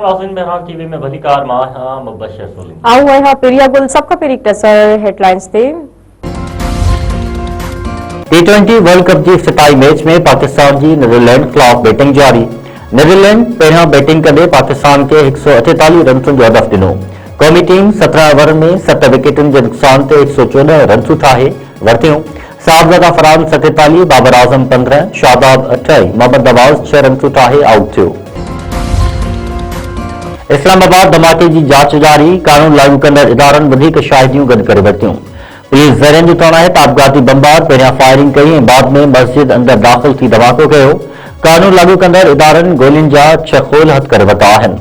नाज़रीन बहरान टीवी में भलीकार मां हां मुबशर सोली आओ है हां पेरिया गुल सबका पेरी टसर हेडलाइंस थे T20 वर्ल्ड कप जी इफ्तिताही मैच में पाकिस्तान जी नीदरलैंड खिलाफ बैटिंग जारी। नीदरलैंड पहिरियां बैटिंग कंदे पाकिस्तान के 148 रन जो हदफ दिनो। क़ौमी टीम 17 ओवर में 7 विकेटुनि जे नुक़सान ते 114 रन ठाहे वरतियूं। साहबज़ादा फरहान 47, बाबर आज़म 15, शादाब 28, मोहम्मद नवाज़ 6 रन ठाहे आउट थियो। इस्लामाबाद धमाके की जांच जारी। कानून लागू कंदड़ इदारनि वधीक शाहिदियूं गॾु करे वरितियूं। पुलिस ज़रियनि जो चवणु आहे त आपघाती बमबार पहिरियां फायरिंग कई ऐं बाद में मस्जिद अंदर दाख़िल थी धमाको कयो। कानून लागू कंदड़ इदारनि गोलियुनि जा 6 खोल हथ करे वरिता आहिनि।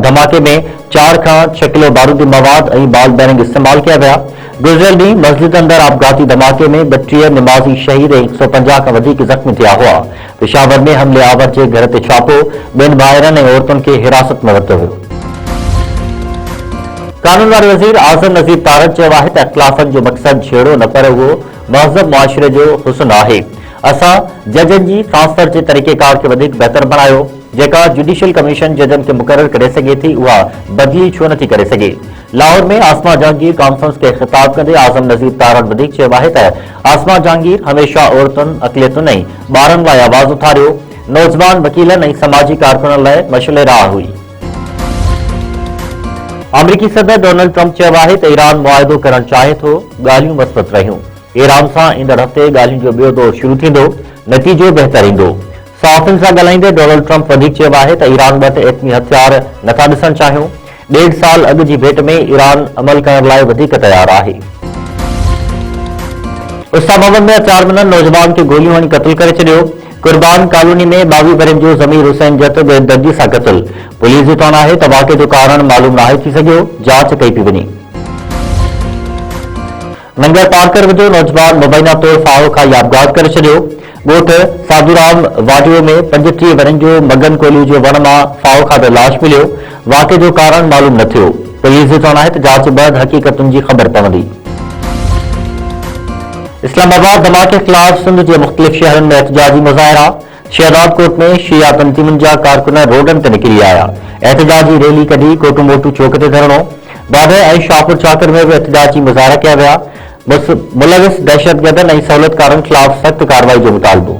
धमाके में 4 खां 6 किलो बारूदी मवाद ऐं बॉल बैरिंग इस्तेमाल किया विया। गुज़िरियल ॾींहुं मस्जिद अंदर आपघाती धमाके में 32 निमाज़ी शहीद ऐं 150 खां वधीक ज़ख़्मी थिया हुआ। पेशावर में हमले आवर जे घर ते छापो, 2 ॿाहिरनि ऐं औरतुनि खे हिरासत में वरितो वियो। कानून वारे वज़ीर आज़म नज़ीर तारड़ चयो आहे त इख़्तिलाफ़नि जो मक़सद छेड़ो न पर उहो महज़ब मुआशिरे जो हुस्न आहे। असां जजनि जी ट्रांसफर जे तरीक़ेकार खे वधीक बहितर बणायो। जेका जुडिशियल कमीशन जजनि खे मुक़ररु करे सघे थी उहा बदिली छो नथी करे सघे। लाहौर में आसमा जहांगीर कॉन्फ्रेंस खे ख़िताब कंदे आज़म नज़ीर तारड़ वधीक चयो आहे त आसमा जहांगीर हमेशा औरतुनि, अक़लियतुनि ऐं ॿारनि लाइ आवाज़ उथारियो। नौजवान वकीलनि ऐं समाजी कारकुननि लाइ मशले राह हुई। अमरीकी सदर डोनाल्ड ट्रंप चयो आहे त ईरान मुआहिदो करणु चाहे थो। ॻाल्हियूं मस्बत रहियूं। ईरान सां ईंदड़ हफ़्ते ॻाल्हियुनि जो ॿियो दौर शुरू थींदो, नतीजो बहितर ईंदो। सहाफ़ियुनि सां ॻाल्हाईंदे डोनाल्ड ट्रंप वधीक चयो आहे त ईरान वटि एटमी हथियार नथा ॾिसणु चाहियूं। 1.5 साल अॻु जी भेट में ईरान अमल करण लाइ वधीक तयार आहे। इस्लामाबाद में 4 नौजवान खे गोलियूं हणी क़त्ल करे छॾियो। कुर्बान कॉलोनी में 22 वरनि जो ज़मीर हुसैन जत बेदर्दी सां क़त्ल। पुलिस जो चवणु आहे त वाक़े जो कारण मालूम नाहे थी सघियो, जांच कई पई वञे। मंगल पार्कर जो नौजवान मुबैना तौर फाहो खां यादगार करे छॾियो। ॻोठ साधूराम वाडियो में 35 वरनि जो मगन कोलियूं जे वण मां फाहो खाधो लाश मिलियो। वाक़े जो कारण मालूम न थियो। पुलिस जो चवणु आहे त जांच बैदि हक़ीक़तुनि जी ख़बर पवंदी। इस्लामाबाद धमाके खिलाफ सिंध के मुख़्तलिफ़ शहरनि में एहतजाजी मुज़ाहिरा। शहजाद कोट में शिया तंज़ीमुनि जा कारकुन रोडनि ते निकिरी आया। एहतजाजी रैली कढी कोटू मोटू चौक ते धरणो। बादे ऐं शाहपुर चाकर में भी एहतजाजी मुज़ाहिरा किया विया। मुलविस दहशतगर्दनि ऐं सहूलियतकारनि खिलाफ सख़्त कार्रवाई जो मुतालबो।